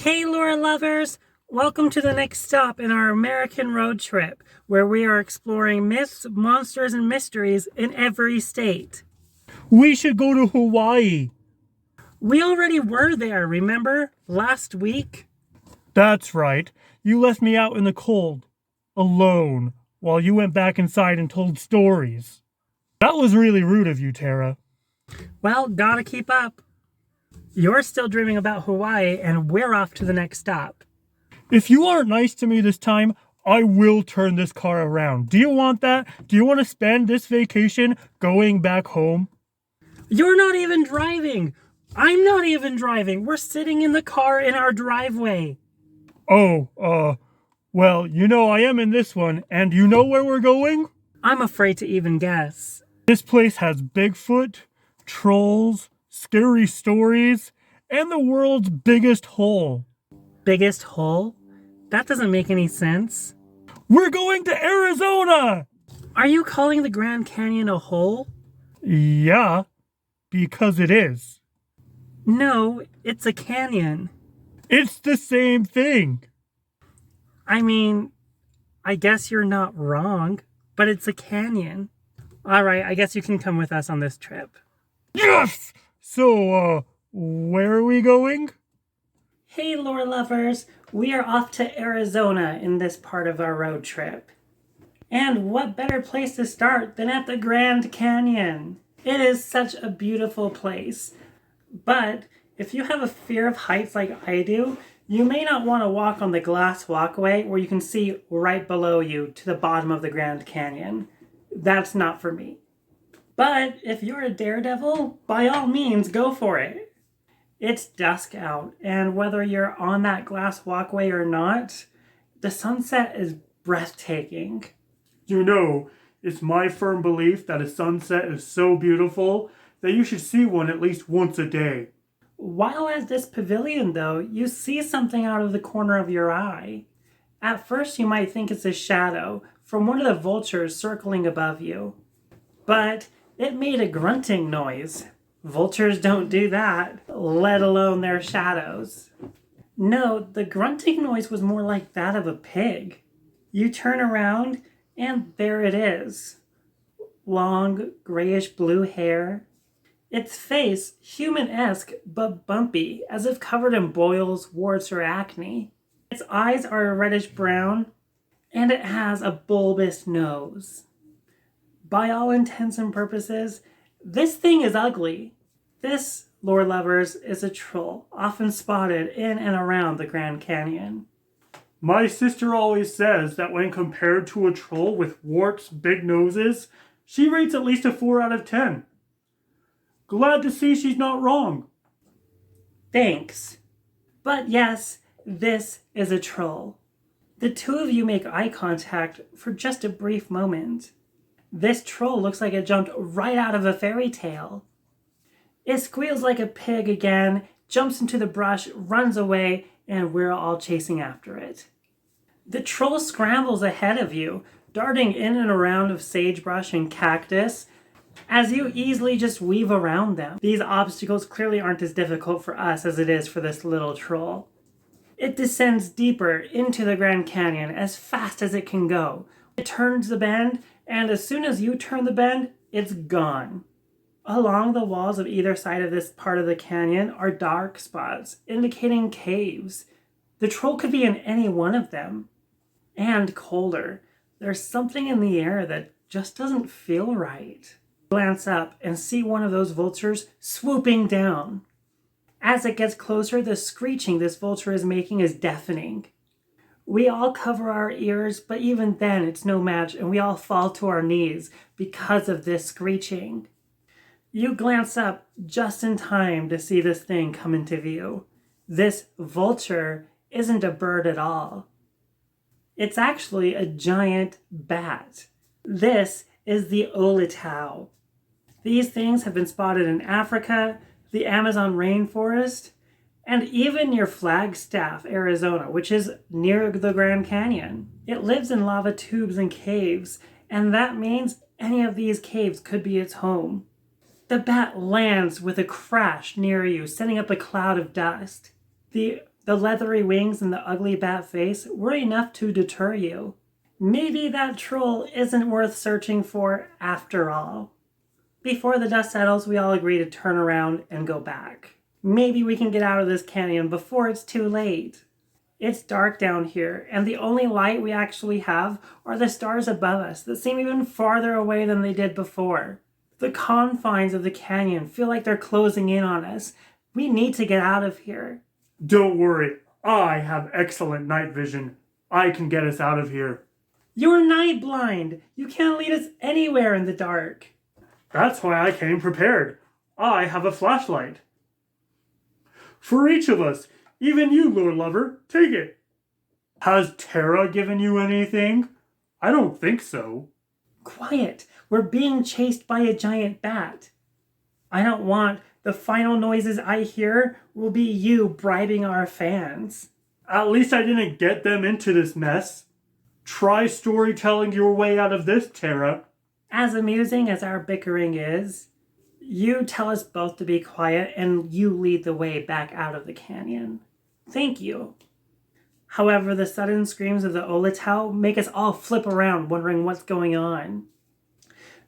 Hey, lore lovers! Welcome to the next stop in our American road trip, where we are exploring myths, monsters, and mysteries in every state. We should go to Hawaii. We already were there, remember? Last week? That's right. You left me out in the cold, alone, while you went back inside and told stories. That was really rude of you, Tara. Well, gotta keep up. You're still dreaming about Hawaii, and we're off to the next stop. If you aren't nice to me this time, I will turn this car around. Do you want that? Do you want to spend this vacation going back home? You're not even driving! I'm not even driving! We're sitting in the car in our driveway! Well, I am in this one, and you know where we're going? I'm afraid to even guess. This place has Bigfoot, trolls, scary stories, and the world's biggest hole. Biggest hole? That doesn't make any sense. We're going to Arizona! Are you calling the Grand Canyon a hole? Yeah, because it is. No, it's a canyon. It's the same thing. I mean, I guess you're not wrong, but it's a canyon. Alright, I guess you can come with us on this trip. Yes! So, where are we going? Hey, lore lovers! We are off to Arizona in this part of our road trip. And what better place to start than at the Grand Canyon? It is such a beautiful place. But if you have a fear of heights like I do, you may not want to walk on the glass walkway where you can see right below you to the bottom of the Grand Canyon. That's not for me. But if you're a daredevil, by all means, go for it. It's dusk out, and whether you're on that glass walkway or not, the sunset is breathtaking. It's my firm belief that a sunset is so beautiful that you should see one at least once a day. While at this pavilion, though, you see something out of the corner of your eye. At first, you might think it's a shadow from one of the vultures circling above you. But it made a grunting noise. Vultures don't do that, let alone their shadows. No, the grunting noise was more like that of a pig. You turn around, and there it is. Long, grayish blue hair. Its face, human-esque but bumpy, as if covered in boils, warts, or acne. Its eyes are a reddish brown, and it has a bulbous nose. By all intents and purposes, this thing is ugly. This, lore lovers, is a troll, often spotted in and around the Grand Canyon. My sister always says that when compared to a troll with warts, big noses, she rates at least a 4 out of 10. Glad to see she's not wrong. Thanks. But yes, this is a troll. The two of you make eye contact for just a brief moment. This troll looks like it jumped right out of a fairy tale. It squeals like a pig again, jumps into the brush, runs away, and we're all chasing after it. The troll scrambles ahead of you, darting in and around of sagebrush and cactus, as you easily just weave around them. These obstacles clearly aren't as difficult for us as it is for this little troll. It descends deeper into the Grand Canyon as fast as it can go. It turns the bend, and as soon as you turn the bend, it's gone. Along the walls of either side of this part of the canyon are dark spots, indicating caves. The troll could be in any one of them. And colder. There's something in the air that just doesn't feel right. Glance up and see one of those vultures swooping down. As it gets closer, the screeching this vulture is making is deafening. We all cover our ears, but even then it's no match, and we all fall to our knees because of this screeching. You glance up just in time to see this thing come into view. This vulture isn't a bird at all. It's actually a giant bat. This is the Olitau. These things have been spotted in Africa, the Amazon rainforest, and even near Flagstaff, Arizona, which is near the Grand Canyon. It lives in lava tubes and caves, and that means any of these caves could be its home. The bat lands with a crash near you, sending up a cloud of dust. The The leathery wings and the ugly bat face were enough to deter you. Maybe that troll isn't worth searching for after all. Before the dust settles, we all agree to turn around and go back. Maybe we can get out of this canyon before it's too late. It's dark down here, and the only light we actually have are the stars above us that seem even farther away than they did before. The confines of the canyon feel like they're closing in on us. We need to get out of here. Don't worry, I have excellent night vision. I can get us out of here. You're night blind. You can't lead us anywhere in the dark. That's why I came prepared. I have a flashlight. For each of us, even you, lore lover, take it. Has Terra given you anything? I don't think so. Quiet. We're being chased by a giant bat. I don't want the final noises I hear will be you bribing our fans. At least I didn't get them into this mess. Try storytelling your way out of this, Terra. As amusing as our bickering is, you tell us both to be quiet and you lead the way back out of the canyon. Thank you. However, the sudden screams of the Olatau make us all flip around wondering what's going on.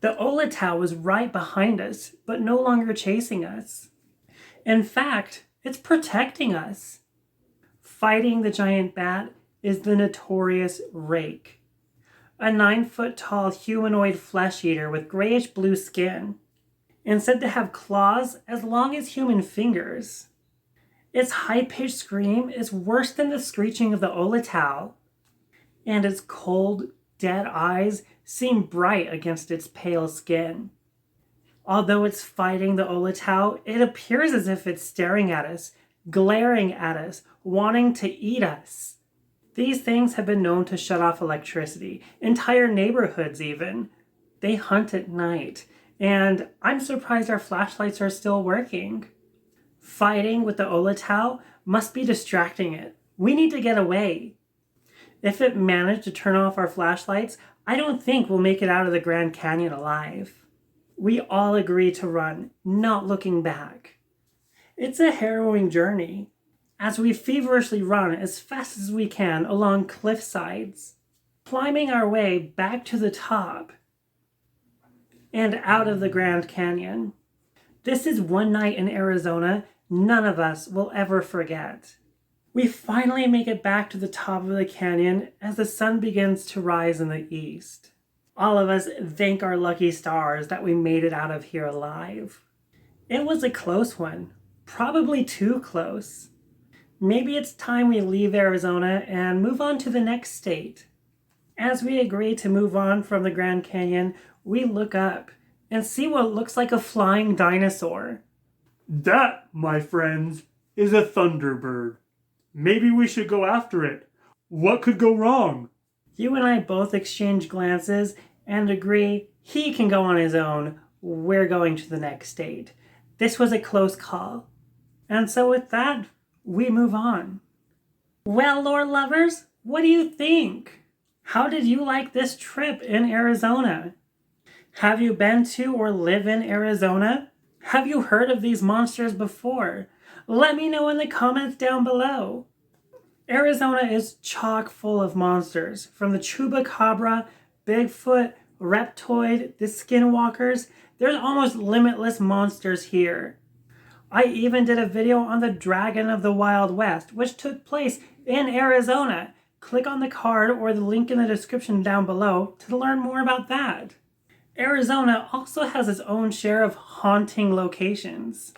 The Olatau was right behind us, but no longer chasing us. In fact, it's protecting us. Fighting the giant bat is the notorious Rake, a 9-foot-tall humanoid flesh eater with grayish-blue skin, and said to have claws as long as human fingers. Its high-pitched scream is worse than the screeching of the Olatau, and its cold, dead eyes seem bright against its pale skin. Although it's fighting the Olatau, it appears as if it's staring at us, glaring at us, wanting to eat us. These things have been known to shut off electricity, entire neighborhoods even. They hunt at night, and I'm surprised our flashlights are still working. Fighting with the Olatau must be distracting it. We need to get away. If it managed to turn off our flashlights, I don't think we'll make it out of the Grand Canyon alive. We all agree to run, not looking back. It's a harrowing journey, as we feverishly run as fast as we can along cliff sides, climbing our way back to the top and out of the Grand Canyon. This is one night in Arizona none of us will ever forget. We finally make it back to the top of the canyon as the sun begins to rise in the east. All of us thank our lucky stars that we made it out of here alive. It was a close one, probably too close. Maybe it's time we leave Arizona and move on to the next state. As we agree to move on from the Grand Canyon, we look up and see what looks like a flying dinosaur. That, my friends, is a Thunderbird. Maybe we should go after it. What could go wrong? You and I both exchange glances and agree he can go on his own. We're going to the next state. This was a close call. And so with that, we move on. Well, lore lovers, what do you think? How did you like this trip in Arizona? Have you been to or live in Arizona? Have you heard of these monsters before? Let me know in the comments down below. Arizona is chock full of monsters, from the Chupacabra, Bigfoot, Reptoid, the Skinwalkers. There's almost limitless monsters here. I even did a video on the Dragon of the Wild West, which took place in Arizona. Click on the card or the link in the description down below to learn more about that. Arizona also has its own share of haunting locations,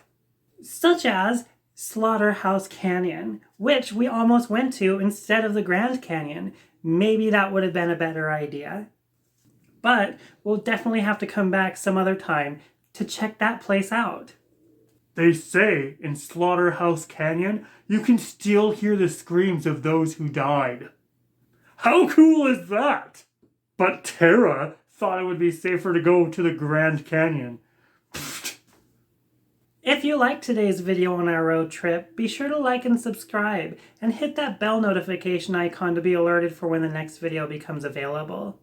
such as Slaughterhouse Canyon, which we almost went to instead of the Grand Canyon. Maybe that would have been a better idea. But we'll definitely have to come back some other time to check that place out. They say in Slaughterhouse Canyon, you can still hear the screams of those who died. How cool is that? But Terra thought it would be safer to go to the Grand Canyon. If you liked today's video on our road trip, be sure to like and subscribe, and hit that bell notification icon to be alerted for when the next video becomes available.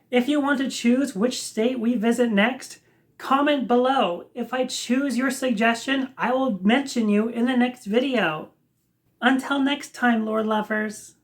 If you want to choose which state we visit next, comment below. If I choose your suggestion, I will mention you in the next video. Until next time, lore lovers.